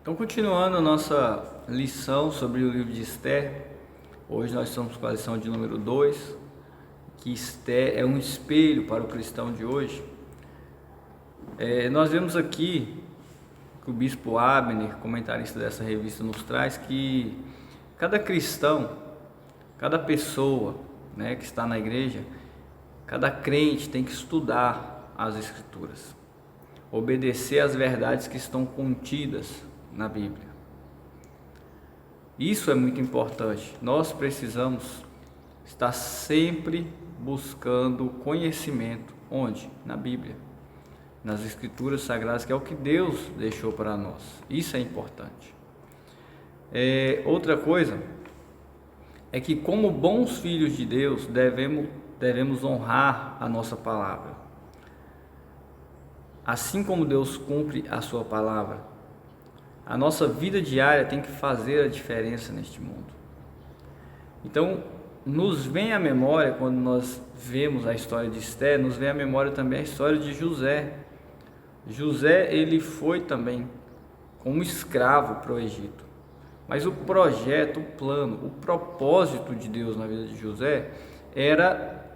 Então, continuando a nossa lição sobre o livro de Esther, hoje nós estamos com a lição de número 2, que Esther é um espelho para o cristão de hoje. Nós vemos aqui que o bispo Abner, comentarista dessa revista, nos traz que cada cristão, cada pessoa, que está na igreja, cada crente tem que estudar as Escrituras, obedecer às verdades que estão contidas na Bíblia. Isso é muito importante. Nós precisamos estar sempre buscando conhecimento. Onde? Na Bíblia, nas Escrituras Sagradas, que é o que Deus deixou para nós. Isso é importante. Outra coisa é que, como bons filhos de Deus, devemos honrar a nossa palavra. Assim como Deus cumpre a sua palavra, a nossa vida diária tem que fazer a diferença neste mundo. Então, nos vem à memória, quando nós vemos a história de Esther, nos vem à memória também a história de José. José, ele foi também como escravo para o Egito. Mas o projeto, o plano, o propósito de Deus na vida de José era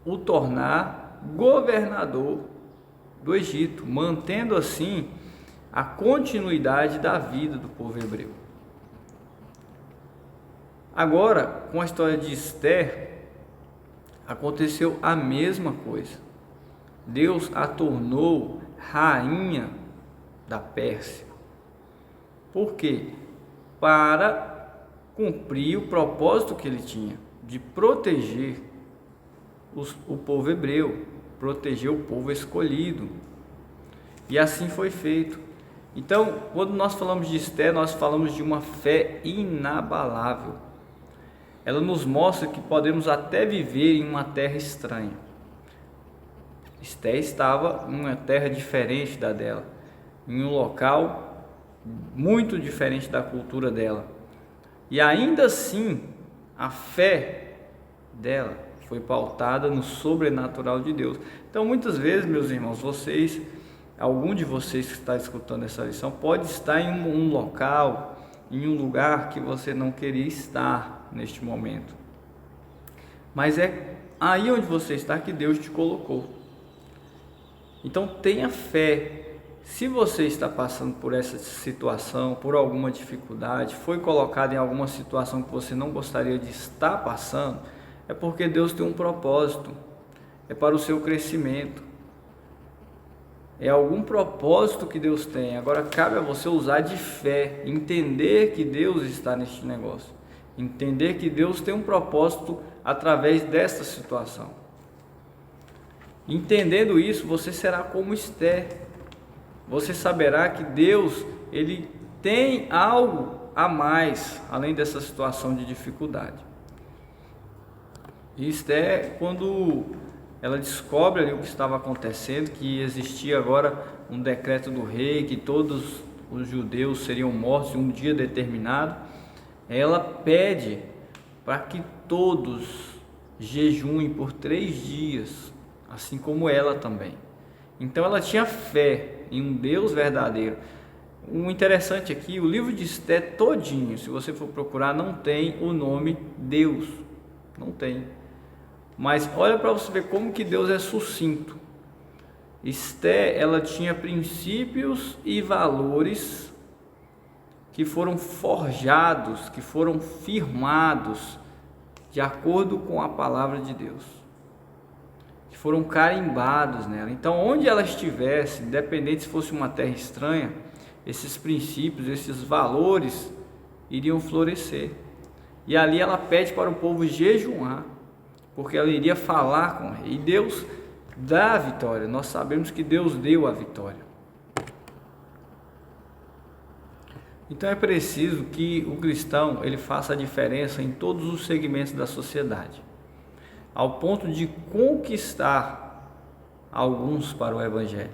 o tornar governador do Egito, mantendo assim a continuidade da vida do povo hebreu. Agora, com a história de Esther, aconteceu a mesma coisa. Deus a tornou rainha da Pérsia. Por quê? Para cumprir o propósito que ele tinha de proteger o povo hebreu, proteger o povo escolhido. E assim foi feito. Então, quando nós falamos de Esther, nós falamos de uma fé inabalável. Ela nos mostra que podemos até viver em uma terra estranha. Esther estava em uma terra diferente da dela, em um local muito diferente da cultura dela. E ainda assim, a fé dela foi pautada no sobrenatural de Deus. Então, muitas vezes, meus irmãos, algum de vocês que está escutando essa lição pode estar em um local, em um lugar que você não queria estar neste momento. Mas é aí onde você está que Deus te colocou. Então tenha fé. Se você está passando por essa situação, por alguma dificuldade, foi colocado em alguma situação que você não gostaria de estar passando, é porque Deus tem um propósito. É para o seu crescimento. É algum propósito que Deus tem. Agora cabe a você usar de fé, entender que Deus está neste negócio, entender que Deus tem um propósito através desta situação. Entendendo isso, você será como Esther. Você saberá que Deus, ele tem algo a mais, além dessa situação de dificuldade. E Esther, quando ela descobre ali o que estava acontecendo, que existia agora um decreto do rei, que todos os judeus seriam mortos em um dia determinado. Ela pede para que todos jejuem por 3 dias, assim como ela também. Então ela tinha fé em um Deus verdadeiro. O interessante aqui, o livro de Esther todinho, se você for procurar, não tem o nome Deus, não tem. Mas olha para você ver como que Deus é sucinto. Esther, ela tinha princípios e valores que foram forjados, que foram firmados de acordo com a palavra de Deus, que foram carimbados nela. Então, onde ela estivesse, independente se fosse uma terra estranha, esses princípios, esses valores iriam florescer. E ali ela pede para o povo jejuar, porque ela iria falar com o rei. E Deus dá a vitória. Nós sabemos que Deus deu a vitória. Então é preciso que o cristão ele faça a diferença em todos os segmentos da sociedade, ao ponto de conquistar alguns para o Evangelho,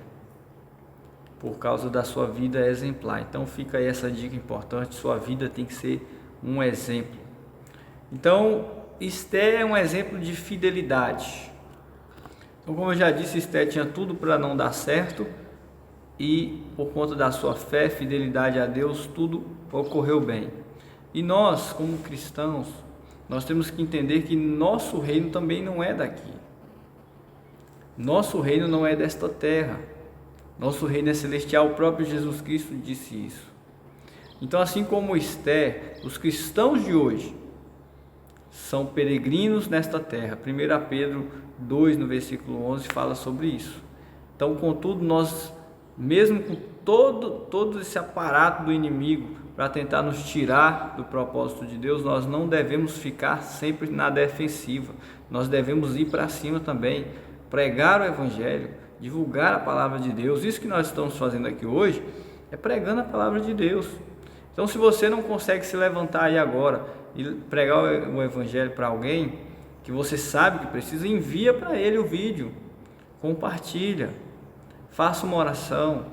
por causa da sua vida exemplar. Então fica aí essa dica importante: sua vida tem que ser um exemplo. Então, Esther é um exemplo de fidelidade. Então, como eu já disse, Esther tinha tudo para não dar certo, e por conta da sua fé, fidelidade a Deus, tudo ocorreu bem. E nós, como cristãos, nós temos que entender que nosso reino também não é daqui. Nosso reino não é desta terra. Nosso reino é celestial. O próprio Jesus Cristo disse isso. Então, assim como Esther, os cristãos de hoje são peregrinos nesta terra. 1 Pedro 2, no versículo 11, fala sobre isso. Então, contudo, nós, mesmo com todo esse aparato do inimigo para tentar nos tirar do propósito de Deus, nós não devemos ficar sempre na defensiva. Nós devemos ir para cima também, pregar o Evangelho, divulgar a palavra de Deus. Isso que nós estamos fazendo aqui hoje é pregando a palavra de Deus. Então, se você não consegue se levantar aí agora e pregar o Evangelho para alguém que você sabe que precisa, envia para ele o vídeo, compartilha, faça uma oração.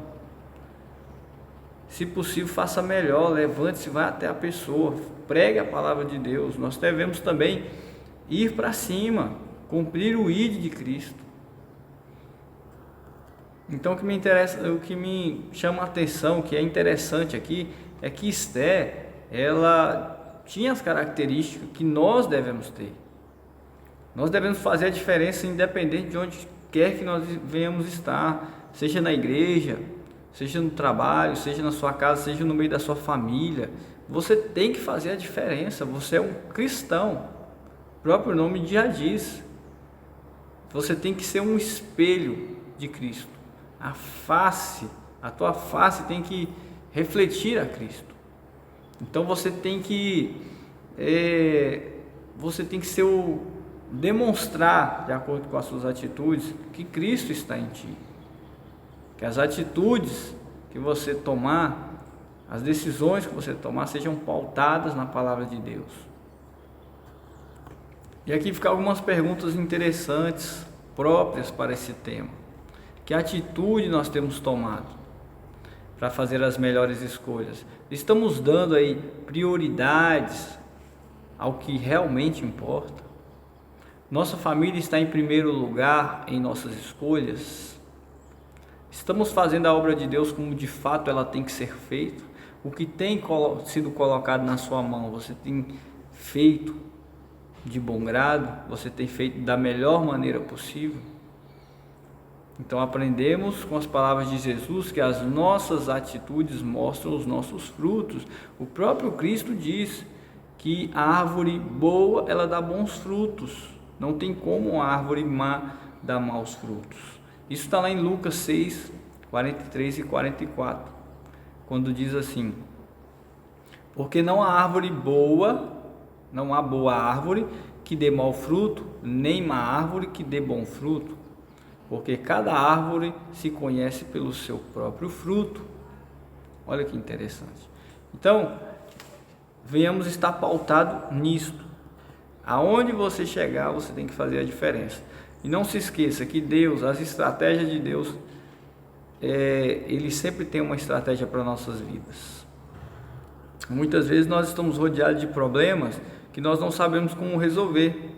Se possível, faça melhor, levante-se, vá até a pessoa, pregue a palavra de Deus. Nós devemos também ir para cima, cumprir o ID de Cristo. Então, o que me chama a atenção, o que é interessante aqui, é que Esther, ela tinha as características que nós devemos ter. Nós devemos fazer a diferença independente de onde quer que nós venhamos estar, seja na igreja, seja no trabalho, seja na sua casa, seja no meio da sua família. Você tem que fazer a diferença. Você é um cristão. O próprio nome já diz. Você tem que ser um espelho de Cristo. A tua face tem que refletir a Cristo. Então você tem que demonstrar, de acordo com as suas atitudes, que Cristo está em ti. Que as atitudes que você tomar, as decisões que você tomar, sejam pautadas na palavra de Deus. E aqui ficam algumas perguntas interessantes, próprias para esse tema. Que atitude nós temos tomado para fazer as melhores escolhas? Estamos dando aí prioridades ao que realmente importa? Nossa família está em primeiro lugar em nossas escolhas? Estamos fazendo a obra de Deus como de fato ela tem que ser feita? O que tem sido colocado na sua mão, você tem feito de bom grado? Você tem feito da melhor maneira possível? Então aprendemos com as palavras de Jesus que as nossas atitudes mostram os nossos frutos. O próprio Cristo diz que a árvore boa, ela dá bons frutos. Não tem como uma árvore má dar maus frutos. Isso está lá em Lucas 6, 43 e 44, quando diz assim: porque não há boa árvore que dê mau fruto, nem má árvore que dê bom fruto, porque cada árvore se conhece pelo seu próprio fruto. Olha que interessante. Então, venhamos estar pautado nisto. Aonde você chegar, você tem que fazer a diferença. E não se esqueça que Deus, as estratégias de Deus, Ele sempre tem uma estratégia para nossas vidas. Muitas vezes nós estamos rodeados de problemas que nós não sabemos como resolver,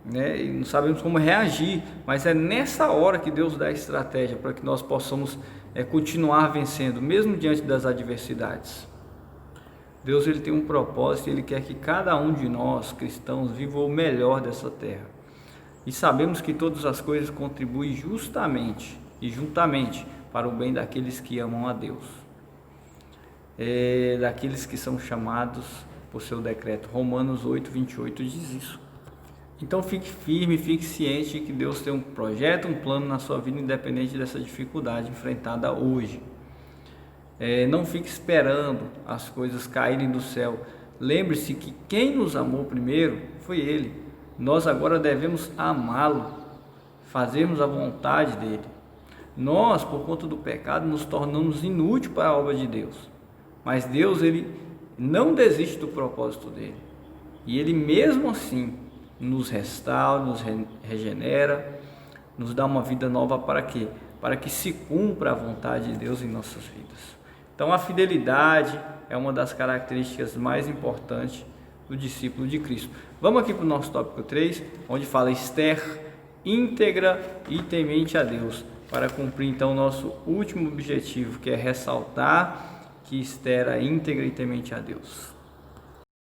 né? E não sabemos como reagir, mas é nessa hora que Deus dá a estratégia para que nós possamos continuar vencendo, mesmo diante das adversidades. Deus, ele tem um propósito, ele quer que cada um de nós, cristãos, viva o melhor dessa terra. E sabemos que todas as coisas contribuem justamente e juntamente para o bem daqueles que amam a Deus, daqueles que são chamados por seu decreto. Romanos 8, 28 diz isso. Então fique firme, fique ciente de que Deus tem um projeto, um plano na sua vida, independente dessa dificuldade enfrentada hoje. Não fique esperando as coisas caírem do céu. Lembre-se que quem nos amou primeiro foi Ele. Nós agora devemos amá-lo, fazermos a vontade dEle. Nós, por conta do pecado, nos tornamos inúteis para a obra de Deus. Mas Deus, Ele não desiste do propósito dEle. E Ele mesmo assim nos restaura, nos regenera, nos dá uma vida nova para quê? Para que se cumpra a vontade de Deus em nossas vidas. Então a fidelidade é uma das características mais importantes do discípulo de Cristo. Vamos aqui para o nosso tópico 3, onde fala Esther, íntegra e temente a Deus. para cumprir então o nosso último objetivo, que é ressaltar que Esther era íntegra e temente a Deus.